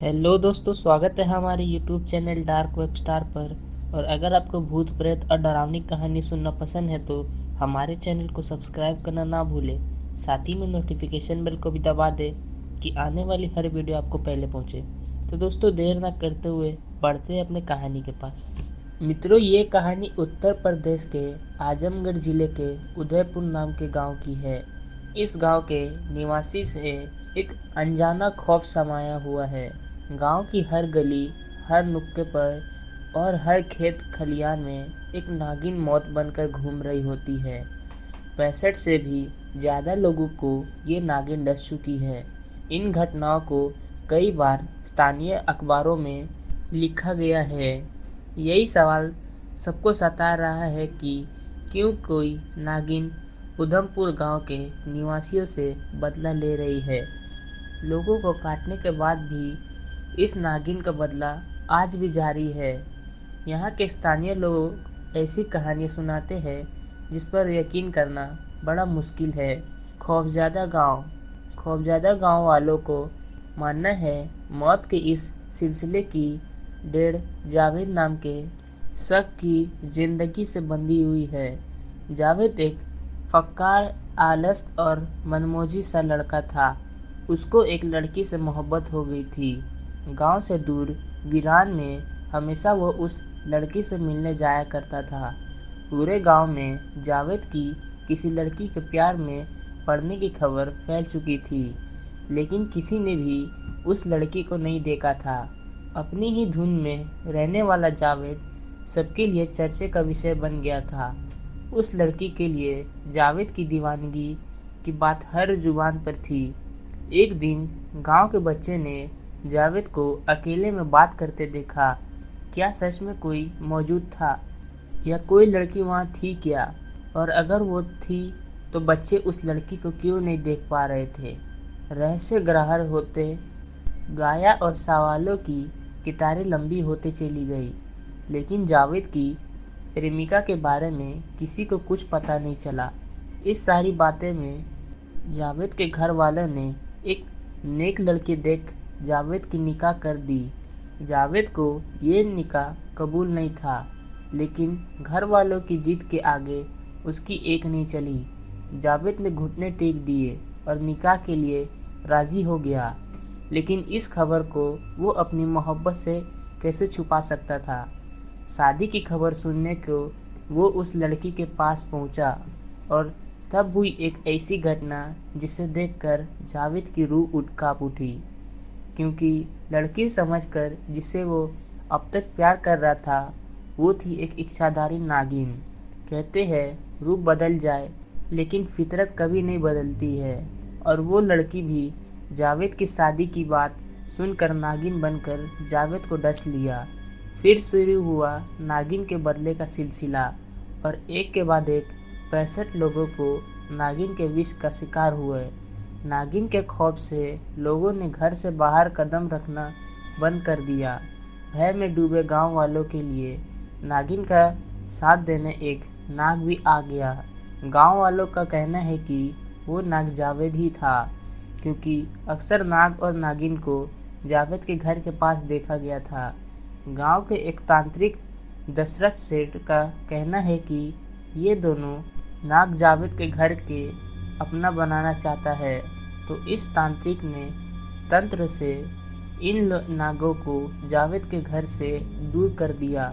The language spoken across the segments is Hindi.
हेलो दोस्तों, स्वागत है हमारे YouTube channel dark web star पर। और अगर आपको भूत प्रेत और डरावनी कहानी सुनना पसंद है तो हमारे चैनल को सब्सक्राइब करना ना भूलें। साथ ही में नोटिफिकेशन बेल को भी दबा दें कि आने वाली हर वीडियो आपको पहले पहुंचे। तो दोस्तों, देर ना करते हुए बढ़ते हैं अपने कहानी के पास। मित्रों, ये कहानी उत्तर प्रदेश के आजमगढ़ जिले के उदयपुर नाम के गाँव की है। इस गाँव के निवासी से एक अनजाना खौफ समाया हुआ है। गांव की हर गली, हर नुक्के पर और हर खेत खलियान में एक नागिन मौत बनकर घूम रही होती है। 65 से भी ज़्यादा लोगों को ये नागिन डस चुकी है। इन घटनाओं को कई बार स्थानीय अखबारों में लिखा गया है। यही सवाल सबको सता रहा है कि क्यों कोई नागिन उधमपुर गांव के निवासियों से बदला ले रही है। लोगों को काटने के बाद भी इस नागिन का बदला आज भी जारी है। यहाँ के स्थानीय लोग ऐसी कहानियाँ सुनाते हैं जिस पर यकीन करना बड़ा मुश्किल है। खौफज़दा गांव वालों को मानना है मौत के इस सिलसिले की डेढ़ जावेद नाम के शख्स की जिंदगी से बंधी हुई है। जावेद एक फक्कार, आलस और मनमौजी सा लड़का था। उसको एक लड़की से मोहब्बत हो गई थी। गांव से दूर वीरान में हमेशा वो उस लड़की से मिलने जाया करता था। पूरे गांव में जावेद की किसी लड़की के प्यार में पड़ने की खबर फैल चुकी थी, लेकिन किसी ने भी उस लड़की को नहीं देखा था। अपनी ही धुन में रहने वाला जावेद सबके लिए चर्चे का विषय बन गया था। उस लड़की के लिए जावेद की दीवानगी की बात हर जुबान पर थी। एक दिन गांव के बच्चे ने जावेद को अकेले में बात करते देखा। क्या सच में कोई मौजूद था या कोई लड़की वहाँ थी क्या? और अगर वो थी तो बच्चे उस लड़की को क्यों नहीं देख पा रहे थे? रहस्य ग्रहण होते गाया और सवालों की कितारें लंबी होती चली गई, लेकिन जावेद की प्रेमिका के बारे में किसी को कुछ पता नहीं चला। इस सारी बातें में जावेद के घर वालों ने एक नेक लड़की देख जावेद की निकाह कर दी। जावेद को ये निकाह कबूल नहीं था, लेकिन घर वालों की जिद के आगे उसकी एक नहीं चली। जावेद ने घुटने टेक दिए और निकाह के लिए राज़ी हो गया, लेकिन इस खबर को वो अपनी मोहब्बत से कैसे छुपा सकता था। शादी की खबर सुनने को वो उस लड़की के पास पहुंचा और तब हुई एक ऐसी घटना जिसे देखकर जावेद की रूह कांप उठी, क्योंकि लड़की समझकर जिसे वो अब तक प्यार कर रहा था वो थी एक इच्छाधारी नागिन। कहते हैं रूप बदल जाए लेकिन फितरत कभी नहीं बदलती है, और वो लड़की भी जावेद की शादी की बात सुनकर नागिन बनकर जावेद को डस लिया। फिर शुरू हुआ नागिन के बदले का सिलसिला, और एक के बाद एक 65 लोगों को नागिन के विष का शिकार हुए। नागिन के खौफ से लोगों ने घर से बाहर कदम रखना बंद कर दिया। भय में डूबे गांव वालों के लिए नागिन का साथ देने एक नाग भी आ गया। गांव वालों का कहना है कि वो नाग जावेद ही था, क्योंकि अक्सर नाग और नागिन को जावेद के घर के पास देखा गया था। गांव के एक तांत्रिक दशरथ सेठ का कहना है कि ये दोनों नाग जावेद के घर के अपना बनाना चाहता है, तो इस तांत्रिक ने तंत्र से इन नागों को जावेद के घर से दूर कर दिया,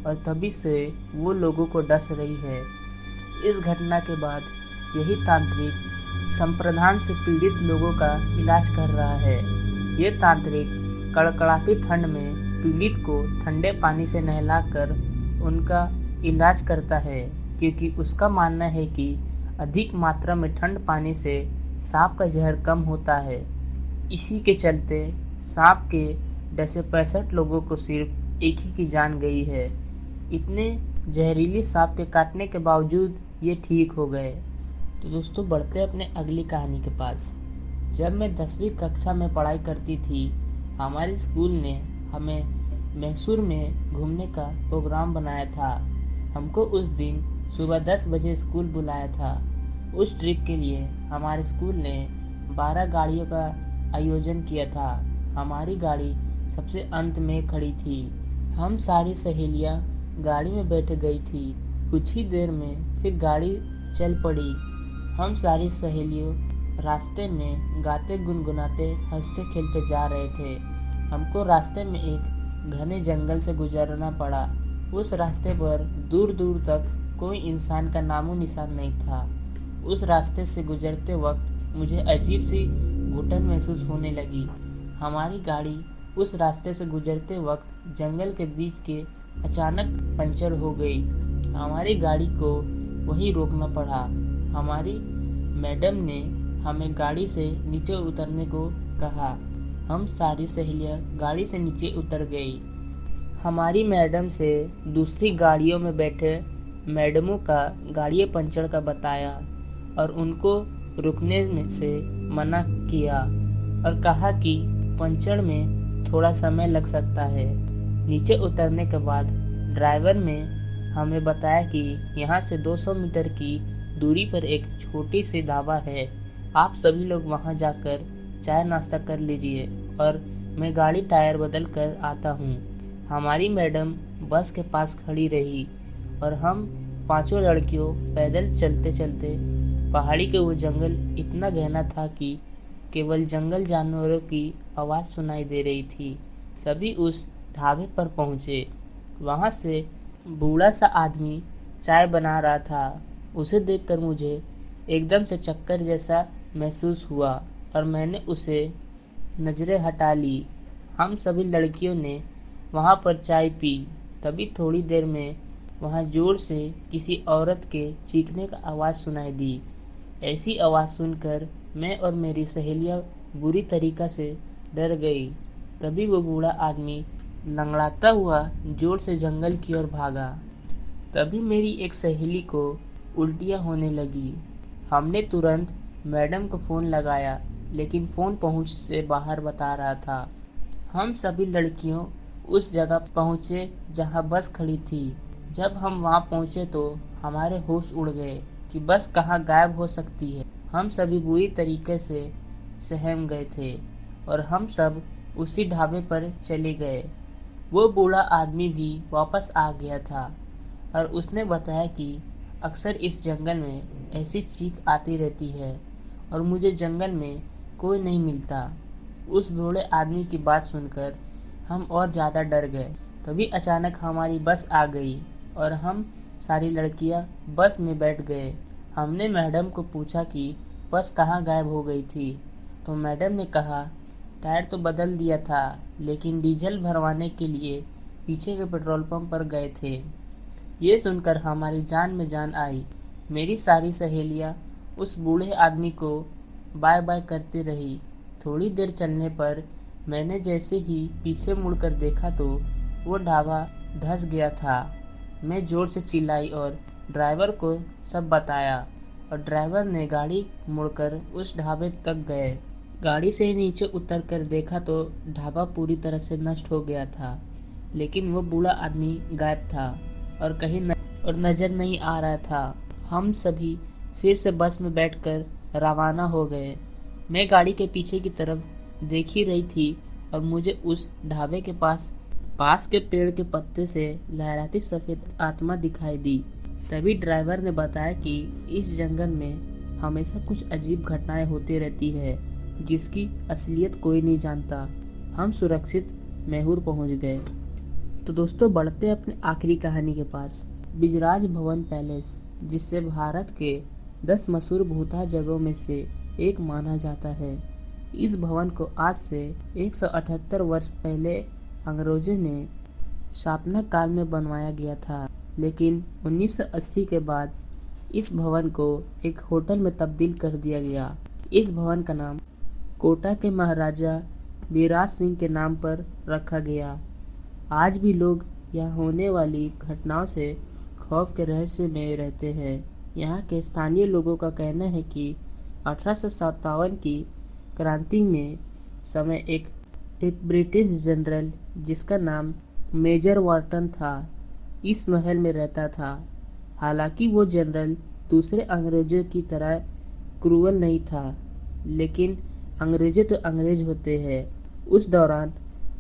और तभी से वो लोगों को डस रही है। इस घटना के बाद यही तांत्रिक संप्रदान से पीड़ित लोगों का इलाज कर रहा है। ये तांत्रिक कड़कड़ाती ठंड में पीड़ित को ठंडे पानी से नहलाकर उनका इलाज करता है, क्योंकि उसका मानना है कि अधिक मात्रा में ठंड पानी से सांप का जहर कम होता है। इसी के चलते सांप के डसे 65 लोगों को सिर्फ एक ही की जान गई है। इतने जहरीली सांप के काटने के बावजूद ये ठीक हो गए। तो दोस्तों, बढ़ते अपने अगली कहानी के पास। जब मैं 10वीं कक्षा में पढ़ाई करती थी, हमारे स्कूल ने हमें मैसूर में घूमने का प्रोग्राम बनाया था। हमको उस दिन सुबह 10 बजे स्कूल बुलाया था। उस ट्रिप के लिए हमारे स्कूल ने 12 गाड़ियों का आयोजन किया था। हमारी गाड़ी सबसे अंत में खड़ी थी। हम सारी सहेलियां गाड़ी में बैठ गई थी। कुछ ही देर में फिर गाड़ी चल पड़ी। हम सारी सहेलियों रास्ते में गाते गुनगुनाते हंसते खेलते जा रहे थे। हमको रास्ते में एक घने जंगल से गुजरना पड़ा। उस रास्ते पर दूर दूर तक कोई इंसान का नामो निशान नहीं था। उस रास्ते से गुजरते वक्त मुझे अजीब सी घुटन महसूस होने लगी। हमारी गाड़ी उस रास्ते से गुजरते वक्त जंगल के बीच के अचानक पंचर हो गई। हमारी गाड़ी को वहीं रोकना पड़ा। हमारी मैडम ने हमें गाड़ी से नीचे उतरने को कहा। हम सारी सहेलियां गाड़ी से नीचे उतर गई। हमारी मैडम से दूसरी गाड़ियों में बैठे मैडमों का गाड़ी पंचर का बताया और उनको रुकने में से मना किया और कहा कि पंचर में थोड़ा समय लग सकता है। नीचे उतरने के बाद ड्राइवर ने हमें बताया कि यहाँ से 200 मीटर की दूरी पर एक छोटी सी ढाबा है। आप सभी लोग वहाँ जाकर चाय नाश्ता कर लीजिए और मैं गाड़ी टायर बदल कर आता हूँ। हमारी मैडम बस के पास खड़ी रही और हम पांचों लड़कियों पैदल चलते चलते पहाड़ी के वो जंगल इतना गहना था कि केवल जंगल जानवरों की आवाज़ सुनाई दे रही थी। सभी उस ढाबे पर पहुँचे। वहाँ से बूढ़ा सा आदमी चाय बना रहा था। उसे देखकर मुझे एकदम से चक्कर जैसा महसूस हुआ और मैंने उसे नज़रें हटा ली। हम सभी लड़कियों ने वहाँ पर चाय पी। तभी थोड़ी देर में वहाँ ज़ोर से किसी औरत के चीखने का आवाज़ सुनाई दी। ऐसी आवाज़ सुनकर मैं और मेरी सहेलियाँ बुरी तरीक़ा से डर गई। तभी वो बूढ़ा आदमी लंगड़ाता हुआ ज़ोर से जंगल की ओर भागा। तभी मेरी एक सहेली को उल्टियाँ होने लगी। हमने तुरंत मैडम को फ़ोन लगाया, लेकिन फ़ोन पहुँच से बाहर बता रहा था। हम सभी लड़कियों उस जगह पहुँचे जहाँ बस खड़ी थी। जब हम वहाँ पहुँचे तो हमारे होश उड़ गए कि बस कहाँ गायब हो सकती है। हम सभी बुरी तरीके से सहम गए थे और हम सब उसी ढाबे पर चले गए। वो बूढ़ा आदमी भी वापस आ गया था और उसने बताया कि अक्सर इस जंगल में ऐसी चीख आती रहती है और मुझे जंगल में कोई नहीं मिलता। उस बूढ़े आदमी की बात सुनकर हम और ज़्यादा डर गए। तभी अचानक हमारी बस आ गई और हम सारी लड़कियां बस में बैठ गए। हमने मैडम को पूछा कि बस कहाँ गायब हो गई थी, तो मैडम ने कहा टायर तो बदल दिया था, लेकिन डीजल भरवाने के लिए पीछे के पेट्रोल पंप पर गए थे। ये सुनकर हमारी जान में जान आई। मेरी सारी सहेलियाँ उस बूढ़े आदमी को बाय बाय करती रही। थोड़ी देर चलने पर मैंने जैसे ही पीछे मुड़कर देखा तो वो ढाबा धंस गया था। मैं ज़ोर से चिल्लाई और ड्राइवर को सब बताया और ड्राइवर ने गाड़ी मुड़कर उस ढाबे तक गए। गाड़ी से नीचे उतरकर देखा तो ढाबा पूरी तरह से नष्ट हो गया था, लेकिन वो बूढ़ा आदमी गायब था और और नज़र नहीं आ रहा था। हम सभी फिर से बस में बैठकर रवाना हो गए। मैं गाड़ी के पीछे की तरफ देख ही रही थी और मुझे उस ढाबे के पास के पेड़ के पत्ते से लहराती सफ़ेद आत्मा दिखाई दी। तभी ड्राइवर ने बताया कि इस जंगल में हमेशा कुछ अजीब घटनाएं होती रहती है, जिसकी असलियत कोई नहीं जानता। हम सुरक्षित मैहूर पहुंच गए। तो दोस्तों, बढ़ते अपने आखिरी कहानी के पास। बिजराज भवन पैलेस, जिसे भारत के 10 मशहूर भूतहा जगहों में से एक माना जाता है। इस भवन को आज से 178 वर्ष पहले अंग्रेजों ने शासन काल में बनवाया गया था, लेकिन 1980 के बाद इस भवन को एक होटल में तब्दील कर दिया गया। इस भवन का नाम कोटा के महाराजा बिराज सिंह के नाम पर रखा गया। आज भी लोग यहाँ होने वाली घटनाओं से खौफ के रहस्य में रहते हैं। यहाँ के स्थानीय लोगों का कहना है कि 1857 की क्रांति में समय एक ब्रिटिश जनरल जिसका नाम मेजर वाटन था, इस महल में रहता था। हालांकि वो जनरल दूसरे अंग्रेजों की तरह क्रूअल नहीं था, लेकिन अंग्रेज तो अंग्रेज होते हैं। उस दौरान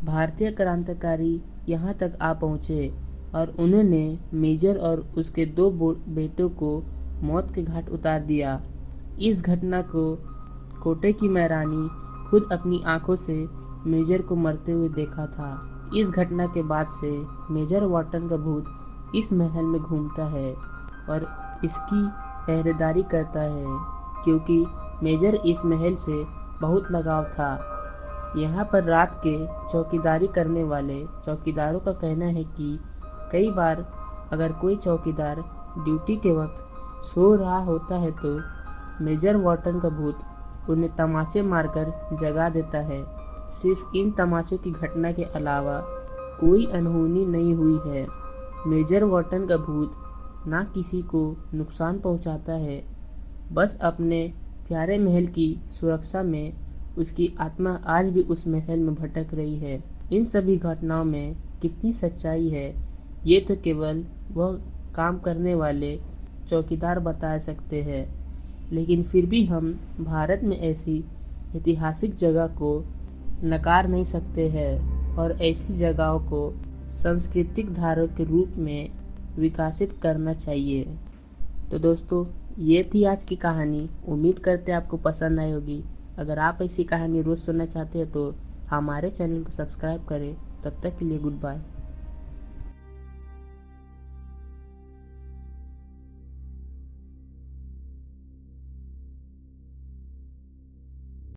भारतीय क्रांतिकारी यहाँ तक आ पहुँचे और उन्होंने मेजर और उसके दो बेटों को मौत के घाट उतार दिया। इस घटना को कोटे की महारानी खुद अपनी आंखों से मेजर को मरते हुए देखा था। इस घटना के बाद से मेजर वॉटन का भूत इस महल में घूमता है और इसकी पहरेदारी करता है, क्योंकि मेजर इस महल से बहुत लगाव था। यहाँ पर रात के चौकीदारी करने वाले चौकीदारों का कहना है कि कई बार अगर कोई चौकीदार ड्यूटी के वक्त सो रहा होता है तो मेजर वॉटन का भूत उन्हें तमाचे मारकर जगा देता है। सिर्फ इन तमाचों की घटना के अलावा कोई अनहोनी नहीं हुई है। मेजर वॉटन का भूत ना किसी को नुकसान पहुंचाता है, बस अपने प्यारे महल की सुरक्षा में उसकी आत्मा आज भी उस महल में भटक रही है। इन सभी घटनाओं में कितनी सच्चाई है, ये तो केवल वह काम करने वाले चौकीदार बता सकते हैं। लेकिन फिर भी हम भारत में ऐसी ऐतिहासिक जगह को नकार नहीं सकते हैं और ऐसी जगहों को सांस्कृतिक धारा के रूप में विकसित करना चाहिए। तो दोस्तों, ये थी आज की कहानी। उम्मीद करते हैं आपको पसंद आई होगी। अगर आप ऐसी कहानी रोज़ सुनना चाहते हैं तो हमारे चैनल को सब्सक्राइब करें। तब तक के लिए गुड बाय।